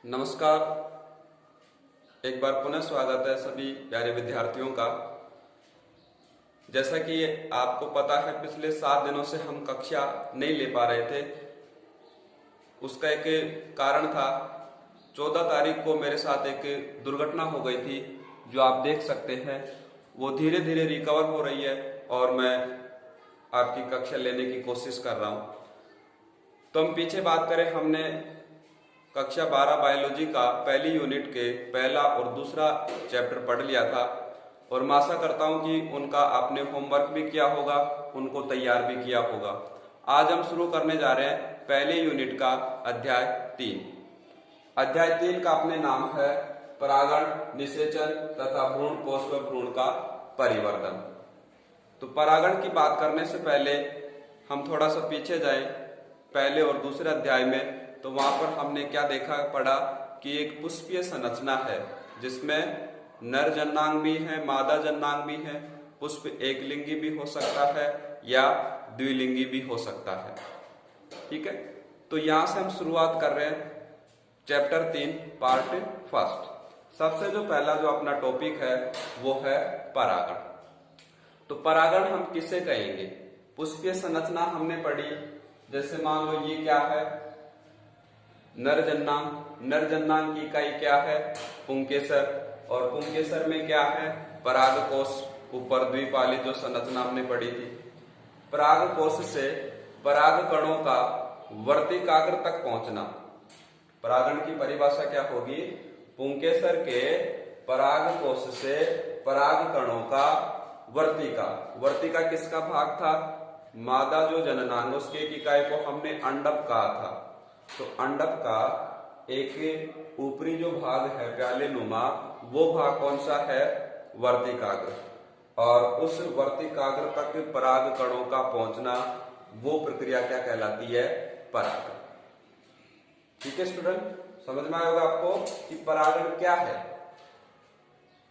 नमस्कार। एक बार पुनः स्वागत है सभी प्यारे विद्यार्थियों का। जैसा कि आपको पता है, पिछले 7 दिनों से हम कक्षा नहीं ले पा रहे थे। उसका एक कारण था, 14 तारीख को मेरे साथ एक दुर्घटना हो गई थी, जो आप देख सकते हैं। वो धीरे धीरे रिकवर हो रही है और मैं आपकी कक्षा लेने की कोशिश कर रहा हूँ। तो हम पीछे बात करें, हमने कक्षा 12 बायोलॉजी का पहली यूनिट के पहला और दूसरा चैप्टर पढ़ लिया था और मैं आशा करता हूं कि उनका आपने होमवर्क भी किया होगा, उनको तैयार भी किया होगा। आज हम शुरू करने जा रहे हैं पहले यूनिट का अध्याय 3। अध्याय 3 का अपने नाम है परागण, निषेचन तथा भ्रूण कोश व भ्रूण का परिवर्तन। तो परागण की बात करने से पहले हम थोड़ा सा पीछे जाएं, पहले और दूसरे अध्याय में। तो वहां पर हमने क्या देखा पढ़ा कि एक पुष्पीय संरचना है, जिसमें नर जननांग भी है, मादा जननांग भी है। पुष्प एक लिंगी भी हो सकता है या द्विलिंगी भी हो सकता है। ठीक है, तो यहां से हम शुरुआत कर रहे हैं चैप्टर 3 पार्ट 1। सबसे जो पहला जो अपना टॉपिक है वो है परागण। तो परागण हम किसे कहेंगे? पुष्पीय संरचना हमने पढ़ी, जैसे मान लो ये क्या है, नर जन्नांग। नर जन्नांग की इकाई क्या है? पुंकेसर। और पुंकेसर में क्या है? परागकोश। ऊपर द्विपाली जो संरचना हमने पढ़ी थी। परागकोश से पराग कणों का वर्तिकाग्र तक पहुंचना। परागण की परिभाषा क्या होगी? पुंकेसर के परागकोश से पराग कणों का वर्तिका। वर्तिका किसका भाग था? मादा जो जननांग, उसकी एक इकाई को हमने अंडक कहा था। तो अंडक का एक ऊपरी जो भाग है प्याले नुमा, वो भाग कौन सा है? वर्तिकाग्र। और उस वर्तिकाग्र तक पराग कणों का पहुंचना, वो प्रक्रिया क्या कहलाती है? परागण। ठीक है स्टूडेंट, समझ में आया होगा आपको कि परागण क्या है।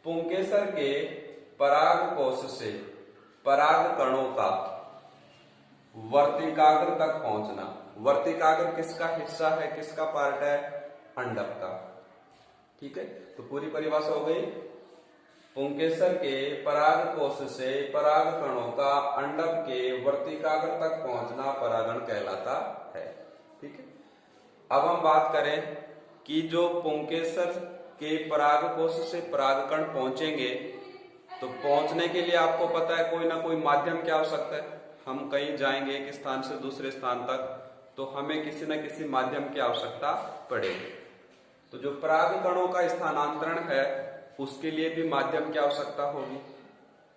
पुंकेसर के पराग कोश से पराग कणों का वर्तिकाग्र तक पहुंचना। वर्तिकाग्र किसका हिस्सा है, किसका पार्ट है? अंडक का। ठीक है, तो पूरी परिभाषा हो गई। पुंकेसर के पराग कोश से पराग कणों का अंडक के वर्तिकाग्र तक पहुंचना परागण कहलाता है। ठीक है, अब हम बात करें कि जो पुंकेसर के पराग कोश से परागकण पहुंचेंगे, तो पहुंचने के लिए आपको पता है कोई ना कोई माध्यम की आवश्यकता है। हम कहीं जाएंगे एक स्थान से दूसरे स्थान तक, तो हमें किसी न किसी माध्यम की आवश्यकता पड़ेगी। तो जो परागकणों का स्थानांतरण है, उसके लिए भी माध्यम की आवश्यकता होगी।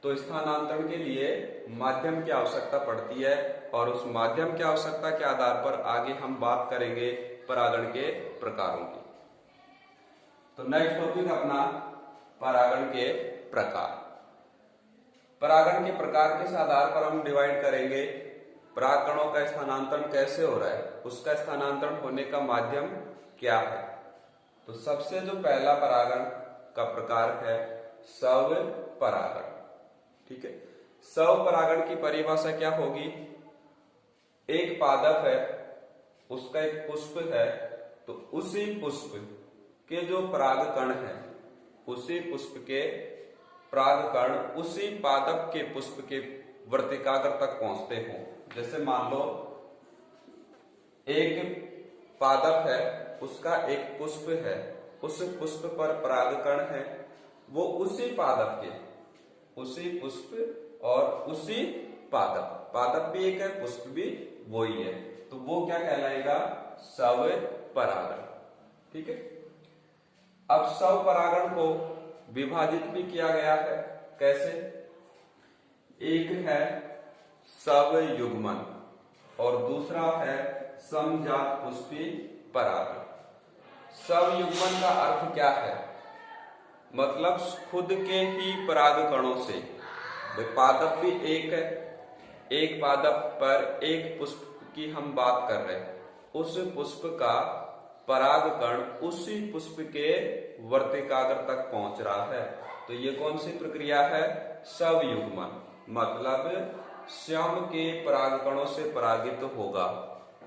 तो स्थानांतरण के लिए माध्यम की आवश्यकता पड़ती है और उस माध्यम की आवश्यकता के आधार पर आगे हम बात करेंगे परागण के प्रकारों की। तो नेक्स्ट टॉपिक अपना परागण के प्रकार। परागण के प्रकार किस आधार पर हम डिवाइड करेंगे? परागकणों का स्थानांतरण कैसे हो रहा है, उसका स्थानांतरण होने का माध्यम क्या है। तो सबसे जो पहला परागण का प्रकार है स्वपरागण। ठीक है, स्वपरागण की परिभाषा क्या होगी? एक पादप है, उसका एक पुष्प है, तो उसी पुष्प के जो परागकण है, उसी पुष्प के परागकण उसी पादप के पुष्प के वर्तिकाग्र तक पहुंचते हो। जैसे मान लो एक पादप है, उसका एक पुष्प है, उस पुष्प पर परागकण है, वो उसी पादप के, उसी पुष्प और उसी पादप, पादप भी एक है, पुष्प भी वही है, तो वो क्या कहलाएगा? स्वपरागण। ठीक है, अब स्वपरागण को विभाजित भी किया गया है। कैसे? एक है स्वयुग्मन और दूसरा है समजात पुष्पी परागण। स्वयुग्मन का अर्थ क्या है? मतलब खुद के ही परागकणों से, पादप भी एक है, एक पादप पर एक पुष्प की हम बात कर रहे हैं, उस पुष्प का परागकण उसी पुष्प के वर्तिकाग्र तक पहुंच रहा है। तो ये कौन सी प्रक्रिया है? स्वयुग्मन। मतलब स्वयं के परागकणों से परागित होगा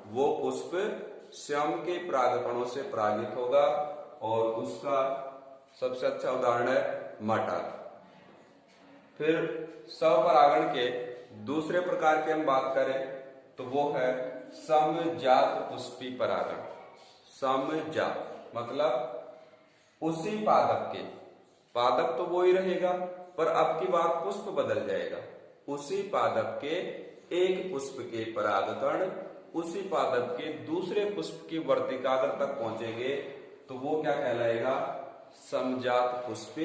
वो पुष्प स्वयं के परागकणों से परागित होगा, और उसका सबसे अच्छा उदाहरण है मटर। फिर स्वपरागण के दूसरे प्रकार की हम बात करें तो वो है समजात पुष्पी परागण। समजात मतलब उसी पादप के, पादप तो वो ही रहेगा पर अब की बार पुष्प बदल जाएगा। उसी पादप के एक पुष्प के परागकण उसी पादप के दूसरे पुष्प की वर्तिकाग्र तक पहुंचेंगे तो वो क्या कहलाएगा? समजात पुष्पी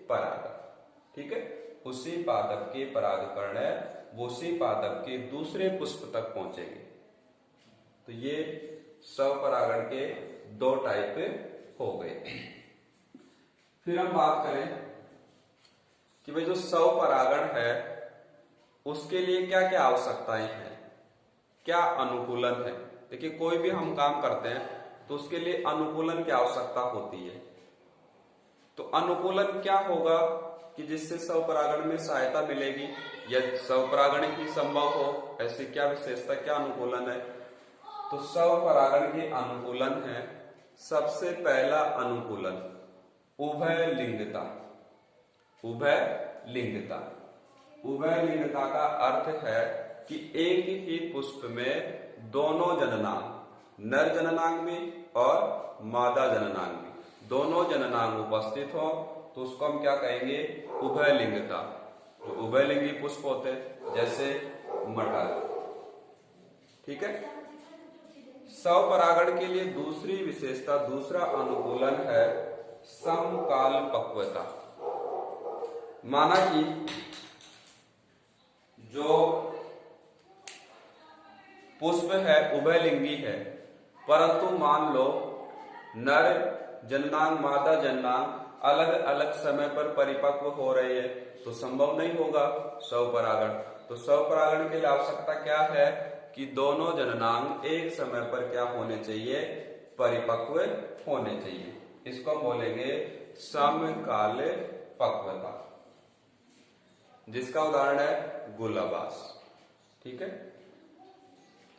परागण। ठीक है, उसी पादप के परागकण है वो उसी पादप के दूसरे पुष्प तक पहुंचेंगे। तो ये स्वपरागण के दो टाइप हो गए। फिर हम बात करें कि भाई जो स्वपरागण है उसके लिए क्या क्या आवश्यकताएं हैं, क्या अनुकूलन है। देखिए, कोई भी हम काम करते हैं तो उसके लिए अनुकूलन की आवश्यकता होती है। तो अनुकूलन क्या होगा कि जिससे स्वपरागण में सहायता मिलेगी या स्वपरागण ही संभव हो, ऐसी क्या विशेषता, क्या अनुकूलन है? तो स्वपरागण के अनुकूलन है, सबसे पहला अनुकूलन उभय लिंगता। उभय लिंगता, उभय लिंगता का अर्थ है कि एक ही पुष्प में दोनों जननांग, नर जननांग भी और मादा जननांग भी, दोनों जननांग उपस्थित हो तो उसको हम क्या कहेंगे? उभय लिंगता। जो उभयलिंगी पुष्प होते हैं जैसे मटर। ठीक है, स्वपरागण के लिए दूसरी विशेषता, दूसरा अनुकूलन है समकाल पक्वता। माना कि जो पुष्प है उभयलिंगी है, परंतु मान लो नर जननांग मादा जननांग अलग अलग समय पर परिपक्व हो रहे हैं तो संभव नहीं होगा स्वपरागण। तो स्वपरागण के लिए आवश्यकता क्या है कि दोनों जननांग एक समय पर क्या होने चाहिए? परिपक्व होने चाहिए। इसको हम बोलेंगे समकाल पक्वता, जिसका उदाहरण है गुलाबास। ठीक है,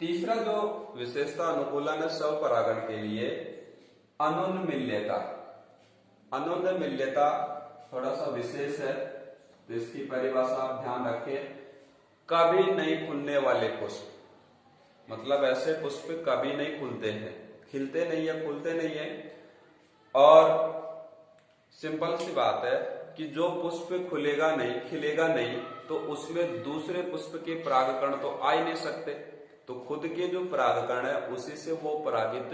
तीसरा जो विशेषता अनुकूलन है स्वपरागण के लिए अनुन्मिल्यता। अनुन्मिल्यता थोड़ा सा विशेष है तो इसकी परिभाषा आप ध्यान रखें। कभी नहीं खुलने वाले पुष्प, मतलब ऐसे पुष्प कभी नहीं खुलते हैं, खिलते नहीं है, खुलते नहीं है। और सिंपल सी बात है कि जो पुष्प खुलेगा नहीं, खिलेगा नहीं, तो उसमें दूसरे पुष्प के परागकण तो आ ही नहीं सकते। तो खुद के जो परागकण है उसी से वो परागित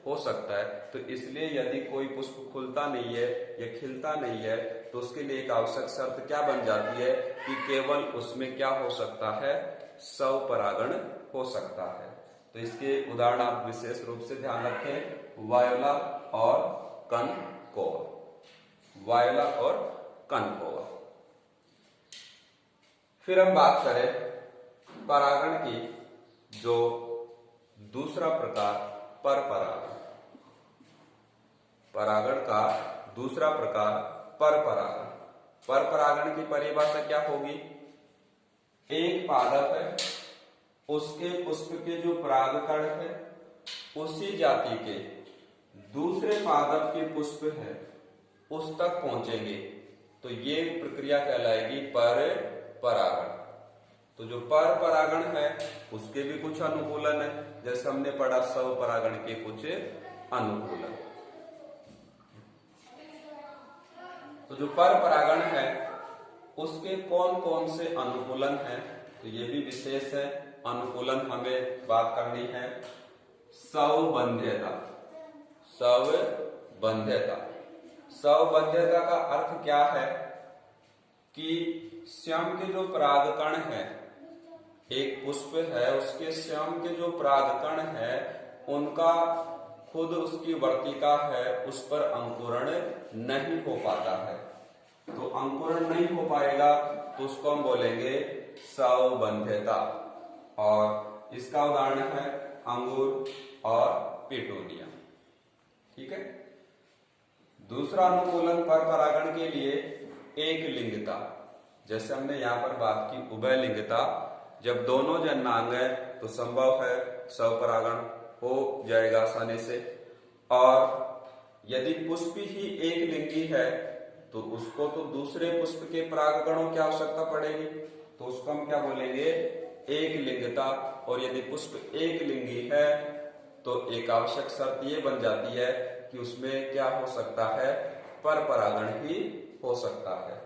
हो सकता है। तो इसलिए यदि कोई पुष्प खुलता नहीं है या खिलता नहीं है तो उसके लिए एक आवश्यक शर्त क्या बन जाती है कि केवल उसमें क्या हो सकता है? स्वपरागण हो सकता है। तो इसके उदाहरण आप विशेष रूप से ध्यान रखें, वायोला और कनकौर। वायोला और कनकौर। फिर हम बात करें परागण की जो दूसरा प्रकार परपरागण। परागण का दूसरा प्रकार परपरागण। परपरागण की परिभाषा क्या होगी? एक पादप है, उसके पुष्प के जो परागकण है उसी जाति के दूसरे पादप के पुष्प है उस तक पहुंचेंगे तो ये प्रक्रिया कहलाएगी परपरागण। तो जो परपरागण है उसके भी कुछ अनुकूलन है, जैसे हमने पढ़ा स्वपरागण के कुछ अनुकूलन। तो जो परपरागण है उसके कौन कौन से अनुकूलन है, तो ये भी विशेष है। अनुकूलन हमें बात करनी है स्वबंध्यता। स्वबंध्यता, स्वबंध्यता का अर्थ क्या है कि स्वयं के जो परागकण है, एक पुष्प है उसके स्वयं के जो परागकण है उनका खुद उसकी वर्तिका है उस पर अंकुरण नहीं हो पाता है। तो अंकुरण नहीं हो पाएगा तो उसको हम बोलेंगे स्वबंध्यता। और इसका उदाहरण है अंगूर और पिटूनिया। ठीक है, दूसरा अनुकूलन परपरागण के लिए एक लिंगता। जैसे हमने यहाँ पर बात की उभय लिंगता, जब दोनों जननांग है तो संभव है स्वपरागण। हो जाएगा आसानी से। और यदि पुष्प ही एक लिंगी है तो उसको तो दूसरे पुष्प के परागकणों की आवश्यकता पड़ेगी, तो उसको हम क्या बोलेंगे, एक लिंगता। और यदि पुष्प एक लिंगी है तो एक आवश्यक शर्त ये बन जाती है कि उसमें क्या हो सकता है, पर परागण ही हो सकता है।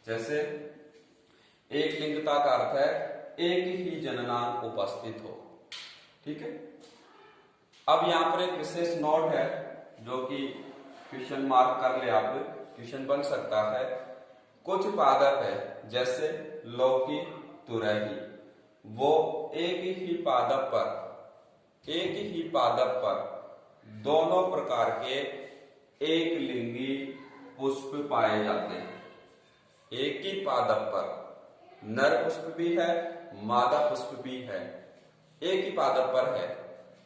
जैसे एक लिंगता का अर्थ है एक ही जननांग उपस्थित हो। ठीक है। अब यहां पर एक विशेष नोट है जो कि क्वेश्चन मार्क कर ले आप, क्वेश्चन बन सकता है। कुछ पादप है जैसे लौकी, तुरही, वो एक ही पादप पर दोनों प्रकार के एक लिंगी पुष्प पाए जाते हैं। एक ही पादप पर नर पुष्प भी है, मादा पुष्प भी है, एक ही पादप पर है,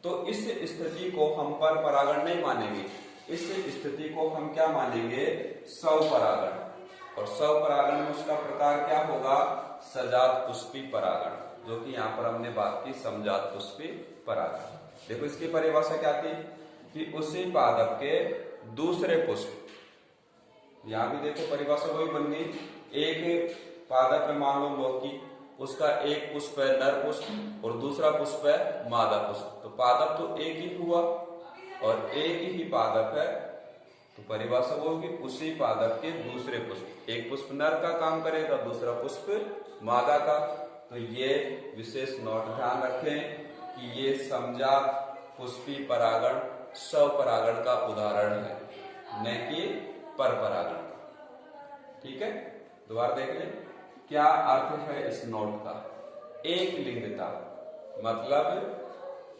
तो इस स्थिति को हम पर परागण नहीं मानेंगे। इस स्थिति को हम क्या मानेंगे, स्वपरागण। और स्वपरागण में उसका प्रकार क्या होगा, सजात पुष्पी परागण, जो कि यहाँ पर हमने बात की समजात पुष्पी परागण। देखो इसकी परिभाषा क्या थी कि उसी पादप के दूसरे पुष्प, यहां भी देखो परिभाषा वही बन गई। एक पादप है मान लो लौकी, उसका एक पुष्प है नर पुष्प और दूसरा पुष्प है मादा पुष्प, तो पादप तो एक ही हुआ और एक ही पादप है, तो परिभाषा वो होगी उसी पादप के दूसरे पुष्प। एक पुष्प नर का काम करेगा, दूसरा पुष्प मादा का। तो ये विशेष नोट ध्यान रखें कि ये समजात पुष्पी परागण स्वपरागण का उदाहरण है, न कि पर परागण का। ठीक है, दोबारा देख लें क्या अर्थ है इस नोट का। एक लिंगता मतलब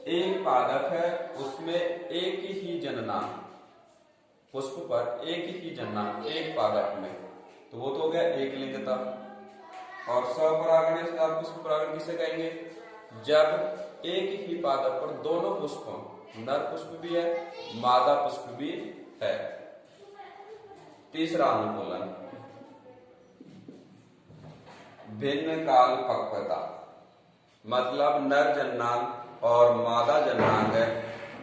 एक पादप है, उसमें एक ही जननांग, पुष्प पर एक ही जननांग एक पादप में, तो वो तो हो गया एक लिंगता। और स्वपरागण या पुष्प परागण किसे कहेंगे, जब एक ही पादप पर दोनों पुष्पों, नर पुष्प भी है मादा पुष्प भी है। तीसरा अनुकूलन, भिन्न काल पक्वता, मतलब नर जननांग और मादा जननांग है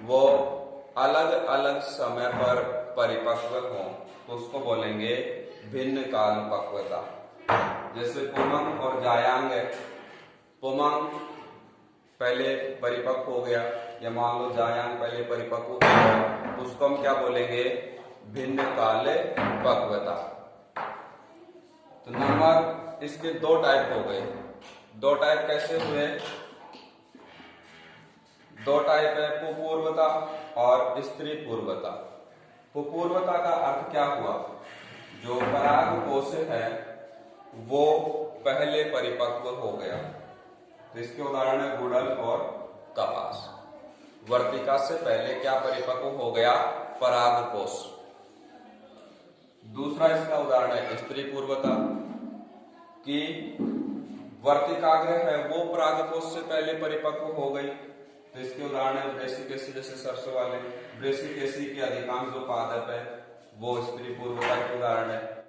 वो अलग अलग समय पर परिपक्व हो तो उसको बोलेंगे भिन्न काल पक्वता। जैसे पुमंग और जायांग है, पुमंग पहले परिपक्व हो गया या मान लो जायांग पहले परिपक्व हो गया, तो उसको हम क्या बोलेंगे, भिन्न काल पक्वता। तो नंबर इसके दो टाइप हो गए। दो टाइप कैसे हुए, दो टाइप है पुपूर्वता और स्त्री पूर्वता। पुपूर्वता का अर्थ क्या हुआ, जो पराग कोश है वो पहले परिपक्व हो गया, तो इसके उदाहरण है गुड़हल और कपास। वर्तिका से पहले क्या परिपक्व हो गया, पराग कोश। दूसरा इसका उदाहरण है स्त्री पूर्वता, कि वर्तिकाग्र है वो परागकोश से पहले परिपक्व हो गई, तो इसके उदाहरण है ब्रेसिकेसी, जैसे सरसों वाले ब्रेसिकेसी के अधिकांश जो पादप है वो स्त्री पूर्वता के उदाहरण है।